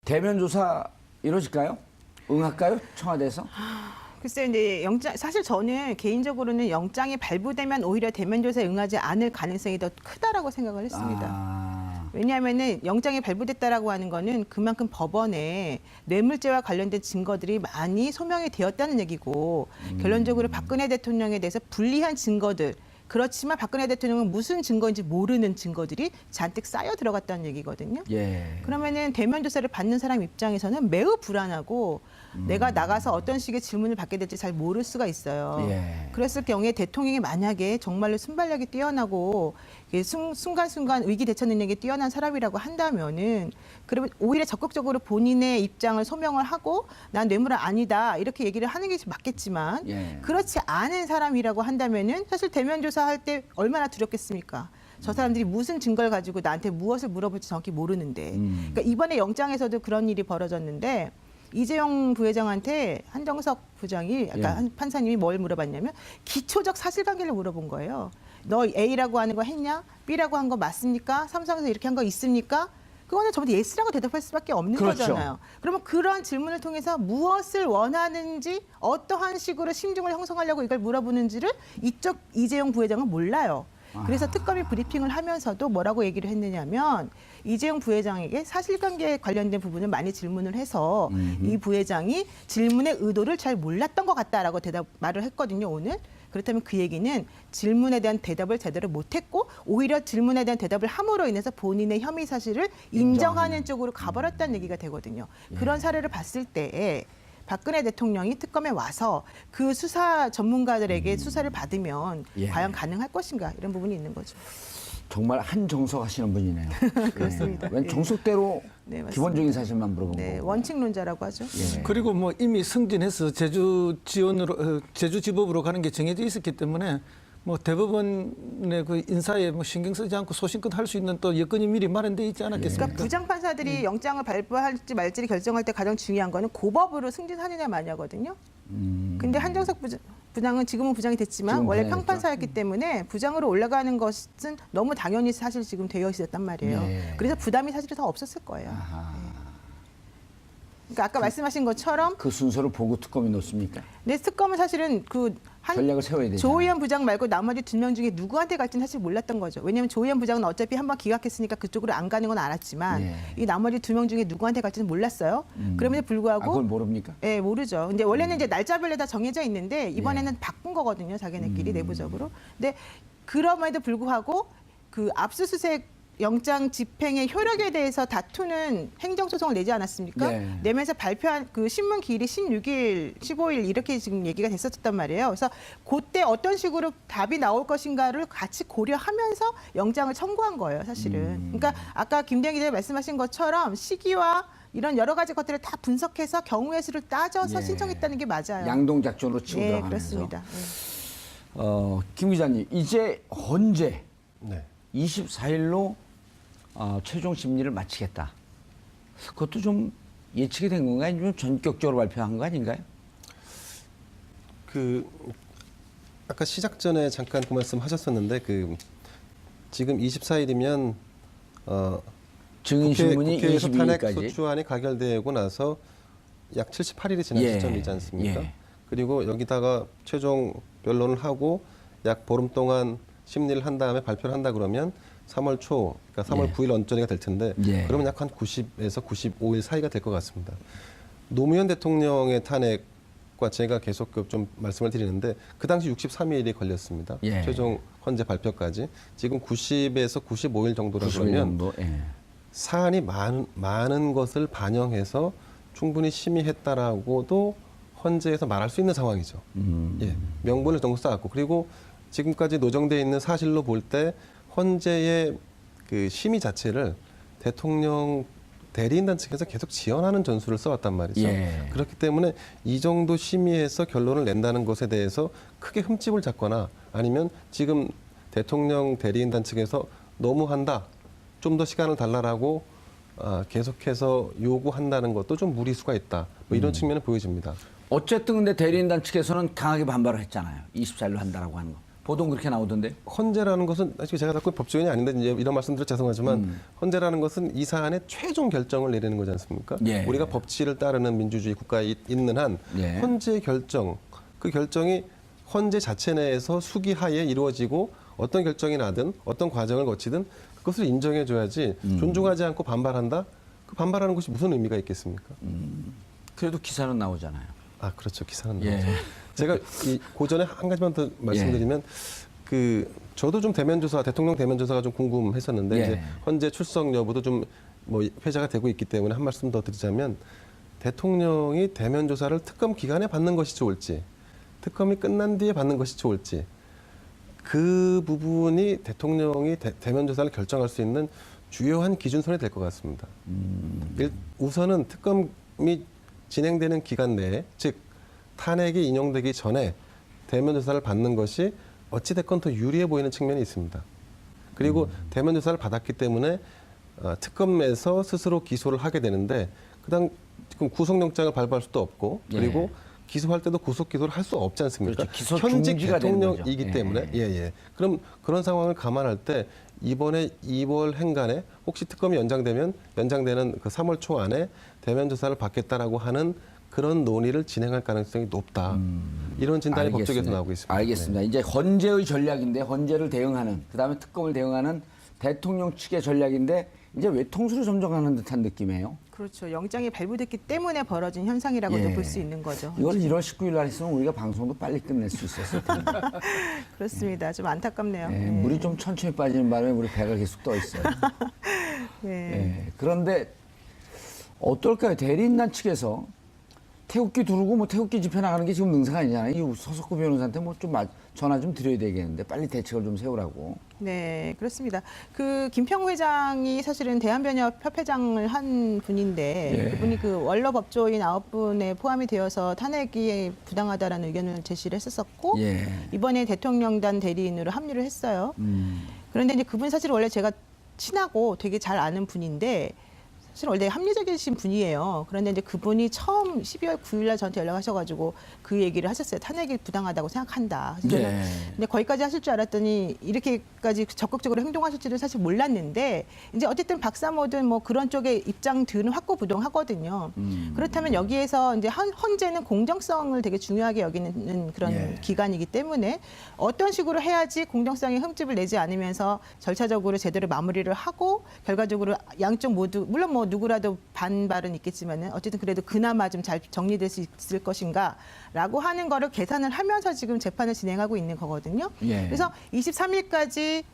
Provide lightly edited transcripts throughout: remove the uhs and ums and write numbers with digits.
대면 조사 이루어질까요? 응할까요? 청와대에서? 글쎄요, 이제 사실 저는 개인적으로는 영장이 발부되면 오히려 대면 조사에 응하지 않을 가능성이 더 크다라고 생각을 했습니다. 왜냐하면은 영장이 발부됐다라고 하는 거는 그만큼 법원에 뇌물죄와 관련된 증거들이 많이 소명이 되었다는 얘기고 결론적으로 박근혜 대통령에 대해서 불리한 증거들, 그렇지만 박근혜 대통령은 무슨 증거인지 모르는 증거들이 잔뜩 쌓여 들어갔다는 얘기거든요. 예. 그러면은 대면 조사를 받는 사람 입장에서는 매우 불안하고 내가 나가서 어떤 식의 질문을 받게 될지 잘 모를 수가 있어요. 예. 그랬을 경우에 대통령이 만약에 정말로 순발력이 뛰어나고 순간순간 위기 대처 능력이 뛰어난 사람이라고 한다면은 그러면 오히려 적극적으로 본인의 입장을 소명을 하고 난 뇌물은 아니다 이렇게 얘기를 하는 게 맞겠지만 예. 그렇지 않은 사람이라고 한다면은 사실 대면 조사할 때 얼마나 두렵겠습니까? 저 사람들이 무슨 증거를 가지고 나한테 무엇을 물어볼지 정확히 모르는데. 그러니까 이번에 영장에서도 그런 일이 벌어졌는데 이재용 부회장한테 한정석 부장이 아까 예. 판사님이 뭘 물어봤냐면 기초적 사실관계를 물어본 거예요. 너 A라고 하는 거 했냐? B라고 한 거 맞습니까? 삼성에서 이렇게 한 거 있습니까? 그거는 전부 예스라고 대답할 수밖에 없는 그렇죠. 거잖아요. 그러면 그런 질문을 통해서 무엇을 원하는지 어떠한 식으로 심증을 형성하려고 이걸 물어보는지를 이쪽 이재용 부회장은 몰라요. 그래서 특검이 브리핑을 하면서도 뭐라고 얘기를 했느냐면 이재용 부회장에게 사실관계에 관련된 부분을 많이 질문을 해서 이 부회장이 질문의 의도를 잘 몰랐던 것 같다라고 말을 했거든요, 오늘. 그렇다면 그 얘기는 질문에 대한 대답을 제대로 못했고 오히려 질문에 대한 대답을 함으로 인해서 본인의 혐의 사실을 인정하는 쪽으로 가버렸다는 얘기가 되거든요. 그런 사례를 봤을 때 박근혜 대통령이 특검에 와서 그 수사 전문가들에게 수사를 받으면 예. 과연 가능할 것인가 이런 부분이 있는 거죠. 정말 한정석 하시는 분이네요. 그렇습니다. 웬 정석대로 네, 맞습니다. 기본적인 사실만 물어본 네, 거고. 원칙론자라고 하죠. 예. 그리고 뭐 이미 승진해서 제주 지원으로 제주 지법으로 가는 게 정해져 있었기 때문에 뭐 대법원의 그 인사에 뭐 신경 쓰지 않고 소신껏 할 수 있는 또 여건이 미리 마련돼 있지 않았겠습니까? 그러니까 부장 판사들이 영장을 발부할지 말지를 결정할 때 가장 중요한 거는 고법으로 승진하느냐 마냐거든요. 근데 한정석 부장은 지금은 부장이 됐지만 지금 원래 부장이었죠. 평판사였기 때문에 부장으로 올라가는 것은 너무 당연히 사실 지금 되어 있었단 말이에요. 예. 그래서 부담이 사실 더 없었을 거예요. 아하. 그러니까 아까 말씀하신 것처럼 그 순서를 보고 특검이 놓습니까? 내 특검은 사실은 전략을 세워야 되잖아요. 조의원 부장 말고 나머지 2명 중에 누구한테 갈지는 사실 몰랐던 거죠. 왜냐하면 조의원 부장은 어차피 한번 기각했으니까 그쪽으로 안 가는 건 알았지만 예. 이 나머지 2명 중에 누구한테 갈지는 몰랐어요. 그럼에도 불구하고 그걸 모릅니까? 예, 모르죠. 근데 원래는 이제 날짜별로 다 정해져 있는데 이번에는 바꾼 거거든요. 자기네끼리 내부적으로. 근데 그럼에도 불구하고 그 압수수색 영장 집행의 효력에 대해서 다투는 행정소송을 내지 않았습니까? 네. 내면서 발표한 그 신문 기일이 16일, 15일 이렇게 지금 얘기가 됐었단 말이에요. 그래서 그때 어떤 식으로 답이 나올 것인가를 같이 고려하면서 영장을 청구한 거예요, 사실은. 그러니까 아까 김대영 기자님 말씀하신 것처럼 시기와 이런 여러 가지 것들을 다 분석해서 경우의 수를 따져서 예. 신청했다는 게 맞아요. 양동 작전으로 치고 네, 들어가면서. 그렇습니다. 김 기자님, 이제 언제 네. 24일로 최종 심리를 마치겠다. 그것도 좀 예측이 된 건가요? 아니면 전격적으로 발표한 거 아닌가요? 그 아까 시작 전에 잠깐 그 말씀하셨었는데 그 지금 24일이면 증인신문이 국회에서 탄핵 22일까지. 소추안이 가결되고 나서 약 78일이 지난 예, 시점이지 않습니까? 예. 그리고 여기다가 최종 변론을 하고 약 보름 동안 심리를 한 다음에 발표를 한다 그러면 3월 초, 그러니까 3월 예. 9일 언저리가 될 텐데 예. 그러면 약 한 90에서 95일 사이가 될 것 같습니다. 노무현 대통령의 탄핵과 제가 계속 좀 말씀을 드리는데 그 당시 63일이 걸렸습니다. 예. 최종 헌재 발표까지. 지금 90에서 95일 정도라 90일 그러면 정도. 예. 사안이 많은 것을 반영해서 충분히 심의했다라고도 헌재에서 말할 수 있는 상황이죠. 예, 명분을 정도 쌓았고 그리고 지금까지 노정돼 있는 사실로 볼 때 헌재의 그 심의 자체를 대통령 대리인단 측에서 계속 지연하는 전술을 써왔단 말이죠. 예. 그렇기 때문에 이 정도 심의해서 결론을 낸다는 것에 대해서 크게 흠집을 잡거나 아니면 지금 대통령 대리인단 측에서 너무한다, 좀 더 시간을 달라라고 계속해서 요구한다는 것도 좀 무리수가 있다. 뭐 이런 측면을 보여집니다. 어쨌든 근데 대리인단 측에서는 강하게 반발을 했잖아요. 24일로 한다라고 하는 거. 보통 그렇게 나오던데. 헌재라는 것은 사실 제가 자꾸 법조인이 아닌데 이제 이런 말씀드려 죄송하지만 헌재라는 것은 이 사안의 최종 결정을 내리는 거지 않습니까? 예. 우리가 법치를 따르는 민주주의 국가에 있는 한 예. 헌재 결정 그 결정이 헌재 자체 내에서 수기하에 이루어지고 어떤 결정이 나든 어떤 과정을 거치든 그것을 인정해 줘야지 존중하지 않고 반발한다? 그 반발하는 것이 무슨 의미가 있겠습니까? 그래도 기사는 나오잖아요. 아 그렇죠 기사는 예. 나오죠. 제가 이 고전에 한 가지만 더 말씀드리면 그 저도 좀 대면 조사 대통령 대면 조사가 좀 궁금했었는데 예. 이제 현재 출석 여부도 좀 뭐 회자가 되고 있기 때문에 한 말씀 더 드리자면 대통령이 대면 조사를 특검 기간에 받는 것이 좋을지 특검이 끝난 뒤에 받는 것이 좋을지 그 부분이 대통령이 대면 조사를 결정할 수 있는 주요한 기준선이 될 것 같습니다. 우선은 특검이 진행되는 기간 내에 즉 탄핵이 인용되기 전에 대면 조사를 받는 것이 어찌 됐건 더 유리해 보이는 측면이 있습니다. 그리고 대면 조사를 받았기 때문에 특검에서 스스로 기소를 하게 되는데 그다음 지금 구속영장을 발부할 수도 없고 그리고 기소할 때도 구속 기소를 할 수 없지 않습니까? 그렇죠. 기소 현직 중지가 되는 거죠. 대통령이기 때문에 그럼 그런 상황을 감안할 때 이번에 2월 행간에 혹시 특검이 연장되는 그 3월 초 안에 대면 조사를 받겠다라고 하는 그런 논의를 진행할 가능성이 높다. 이런 진단이 법조계에서 나오고 있습니다. 알겠습니다. 네. 이제 헌재의 전략인데 헌재를 대응하는 그다음에 특검을 대응하는 대통령 측의 전략인데 이제 외통수로 점점 가는 듯한 느낌이에요. 그렇죠. 영장이 발부됐기 때문에 벌어진 현상이라고도 예. 볼 수 있는 거죠. 이걸 1월 19일 날 했으면 우리가 방송도 빨리 끝낼 수 있었을 텐데. 그렇습니다. 좀 안타깝네요. 예, 네. 물이 좀 천천히 빠지는 바람에 우리 배가 계속 떠 있어요. 네. 예, 그런데 어떨까요? 대리인단 측에서 태극기 두르고 뭐 태극기 집회 나가는 게 지금 능사가 아니잖아요. 이 서석구 변호사한테 뭐 좀 전화 좀 드려야 되겠는데 빨리 대책을 좀 세우라고. 네, 그렇습니다. 그 김평우 회장이 사실은 대한변협 협회장을 한 분인데 예. 그분이 그 원로 법조인 9분에 포함이 되어서 탄핵이 부당하다라는 의견을 제시를 했었었고 예. 이번에 대통령단 대리인으로 합류를 했어요. 그런데 이제 그분 사실 원래 제가 친하고 되게 잘 아는 분인데 사실 원래 합리적이신 분이에요. 그런데 이제 그분이 처음 12월 9일 날 저한테 연락하셔가지고 그 얘기를 하셨어요. 탄핵이 부당하다고 생각한다. 그래서 저는 예. 근데 거기까지 하실 줄 알았더니 이렇게까지 적극적으로 행동하실 줄은 사실 몰랐는데 이제 어쨌든 박사모든 뭐 그런 쪽의 입장들은 확고부동하거든요. 그렇다면 여기에서 이제 헌재는 공정성을 되게 중요하게 여기는 그런 예. 기관이기 때문에 어떤 식으로 해야지 공정성에 흠집을 내지 않으면서 절차적으로 제대로 마무리를 하고 결과적으로 양쪽 모두 물론 뭐 누구라도 반발은 있겠지만은 어쨌든 그래도 그나마 좀 잘 정리될 수 있을 것인가라고 하는 거를 계산을 하면서 지금 재판을 진행하고 있는 거거든요. 예. 그래서 23일까지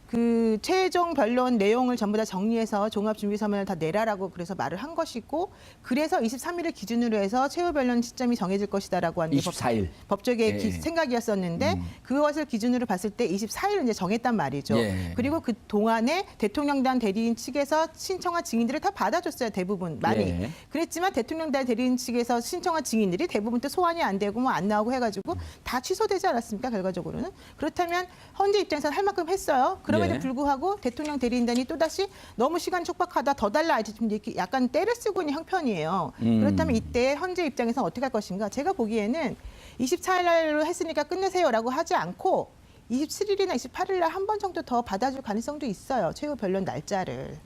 그 최종 변론 내용을 전부 다 정리해서 종합준비서면을 다 내라라고 그래서 말을 한 것이고 그래서 23일을 기준으로 해서 최후 변론 시점이 정해질 것이다라고 하는 게 24일. 법조계의 예. 생각이었었는데 그것을 기준으로 봤을 때 24일을 이제 정했단 말이죠. 예. 그리고 그 동안에 대통령단 대리인 측에서 신청한 증인들을 다 받아줬어요. 대부분 많이. 예. 그랬지만 대통령단 대리인 측에서 신청한 증인들이 대부분 또 소환이 안 되고 뭐 안 나오고 해가지고 다 취소되지 않았습니까? 결과적으로는. 그렇다면 헌재 입장에서는 할 만큼 했어요. 그럼에도 예. 불구하고 대통령 대리인단이 또다시 너무 시간이 촉박하다 더 달라 좀 이렇게 약간 때를 쓰고 있는 형편이에요. 그렇다면 이때 헌재 입장에서 어떻게 할 것인가? 제가 보기에는 24일 날로 했으니까 끝내세요라고 하지 않고 27일이나 28일 날 한 번 정도 더 받아줄 가능성도 있어요. 최후 변론 날짜를.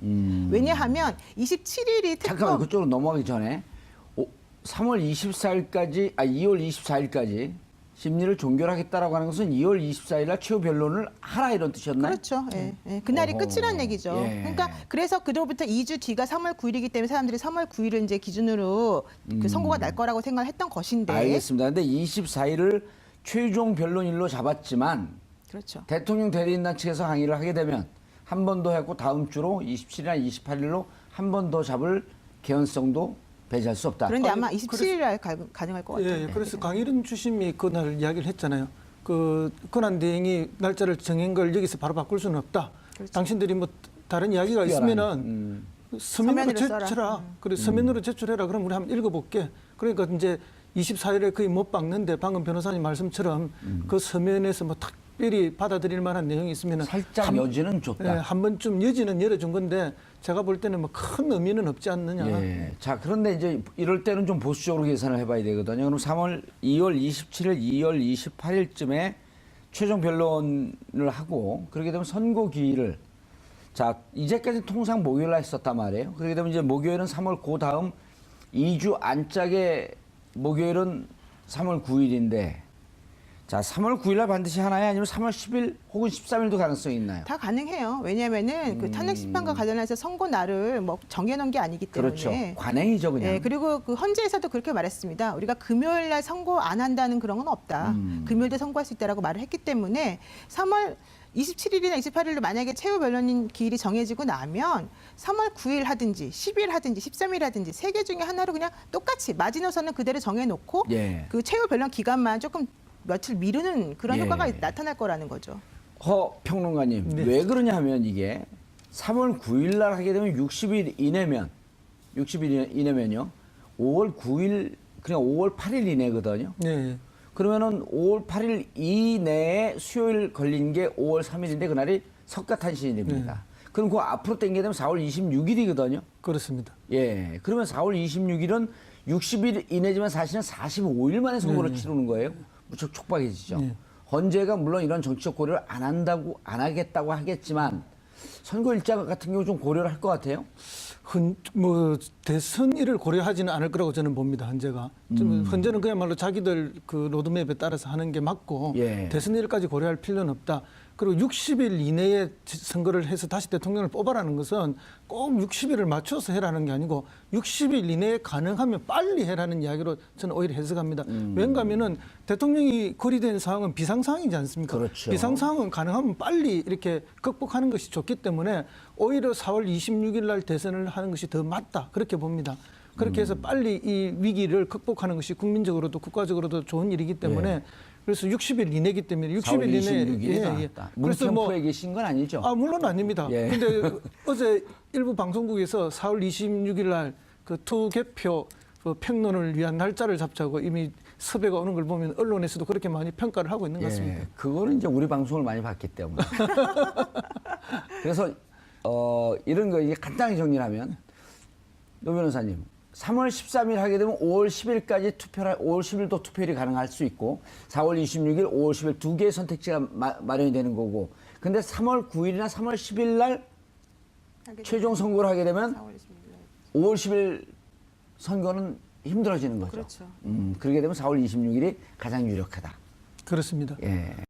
왜냐하면 27일이 특검 잠깐만 그쪽으로 넘어가기 전에 3월 24일까지 2월 24일까지 심리를 종결하겠다라고 하는 것은 2월 24일 날 최후 변론을 하라 이런 뜻이었나요? 그렇죠. 예, 예. 그날이 어허. 끝이란 얘기죠. 예. 그러니까 그래서 그로부터 2주 뒤가 3월 9일이기 때문에 사람들이 3월 9일을 이제 기준으로 그 선고가 날 거라고 생각했던 것인데. 알겠습니다. 근데 24일을 최종 변론일로 잡았지만 그렇죠. 대통령 대리인단 측에서 항의를 하게 되면 한 번 더 하고 다음 주로 27일이나 28일로 한 번 더 잡을 개연성도 배제할 수 없다. 그런데 아마 27일 날 가능할 것 같아요. 예, 그래서 강일은 주심이 그날 이야기를 했잖아요. 그 권한대행이 날짜를 정한 걸 여기서 바로 바꿀 수는 없다. 그렇죠. 당신들이 뭐 다른 이야기가 있으면은 서면으로 서면으로 써라. 제출해라. 그래 서면으로 제출해라. 그럼 우리 한번 읽어볼게. 그러니까 이제 24일에 거의 못 박는데 방금 변호사님 말씀처럼 그 서면에서 뭐 특별히 받아들일 만한 내용이 있으면 살짝 여지는 줬다. 예, 한 번쯤 여지는 열어준 건데 제가 볼 때는 뭐 큰 의미는 없지 않느냐. 예. 자, 그런데 이제 이럴 때는 좀 보수적으로 계산을 해봐야 되거든요. 그럼 2월 27일, 2월 28일쯤에 최종 변론을 하고 그렇게 되면 선고 기일을 자 이제까지 통상 목요일 날 했었단 말이에요. 그렇게 되면 이제 목요일은 3월 그 다음 2주 안짝에 목요일은 3월 9일인데 자 3월 9일 날 반드시 하나요? 아니면 3월 10일 혹은 13일도 가능성이 있나요? 다 가능해요. 왜냐하면은 그 탄핵 심판과 관련해서 선고 날을 뭐 정해놓은 게 아니기 때문에. 그렇죠. 관행이죠 그냥. 예, 그리고 그 헌재에서도 그렇게 말했습니다. 우리가 금요일 날 선고 안 한다는 그런 건 없다. 금요일에 선고할 수 있다라고 말을 했기 때문에 3월 27일이나 28일로 만약에 최후 변론인 기일이 정해지고 나면 3월 9일 하든지 10일 하든지 13일 하든지 세 개 중에 하나로 그냥 똑같이 마지노선은 그대로 정해놓고 예. 그 최후 변론 기간만 조금 며칠 미루는 그런 예. 효과가 나타날 거라는 거죠. 허 평론가님 네. 왜 그러냐 하면 이게 3월 9일 날 하게 되면 60일 이내면요 5월 9일 그냥 5월 8일 이내거든요. 네. 그러면은 5월 8일 이내에 수요일 걸린 게 5월 3일인데 그날이 석가탄신일입니다. 그럼 그 앞으로 당기게 되면 4월 26일이거든요. 그렇습니다. 예. 그러면 4월 26일은 60일 이내지만 사실은 45일 만에 선거를 치르는 거예요. 무척 촉박해지죠. 네. 헌재가 물론 이런 정치적 고려를 안 하겠다고 하겠지만 선거 일자 같은 경우 좀 고려를 할 것 같아요. 뭐 대선일을 고려하지는 않을 거라고 저는 봅니다. 헌재가 헌재는 그야말로 자기들 그 로드맵에 따라서 하는 게 맞고 예. 대선일까지 고려할 필요는 없다. 그리고 60일 이내에 선거를 해서 다시 대통령을 뽑아라는 것은 꼭 60일을 맞춰서 해라는 게 아니고 60일 이내에 가능하면 빨리 해라는 이야기로 저는 오히려 해석합니다. 왜냐하면 대통령이 거리된 상황은 비상상황이지 않습니까? 그렇죠. 비상상황은 가능하면 빨리 이렇게 극복하는 것이 좋기 때문에 오히려 4월 26일 날 대선을 하는 것이 더 맞다. 그렇게 봅니다. 그렇게 해서 빨리 이 위기를 극복하는 것이 국민적으로도 국가적으로도 좋은 일이기 때문에 그래서 60일 이내기 때문에 60일 4월 이내에 26일이 나왔다. 문평포에 계신 건 아니죠? 물론 아닙니다. 예. 근데 어제 일부 방송국에서 4월 26일 날 그 투개표 그 평론을 위한 날짜를 잡자고 이미 섭외가 오는 걸 보면 언론에서도 그렇게 많이 평가를 하고 있는 것 같습니다. 예, 그거는 이제 우리 방송을 많이 봤기 때문에. 그래서 이런 거 이게 간단히 정리하면 노 변호사님 3월 13일 하게 되면 5월 10일까지 5월 10일도 투표일이 가능할 수 있고 4월 26일, 5월 10일 두 개의 선택지가 마련이 되는 거고 근데 3월 9일이나 3월 10일 날 최종 선고를 하게 되면 5월 10일 선거는 힘들어지는 거죠. 그렇죠. 그렇게 되면 4월 26일이 가장 유력하다. 그렇습니다. 예.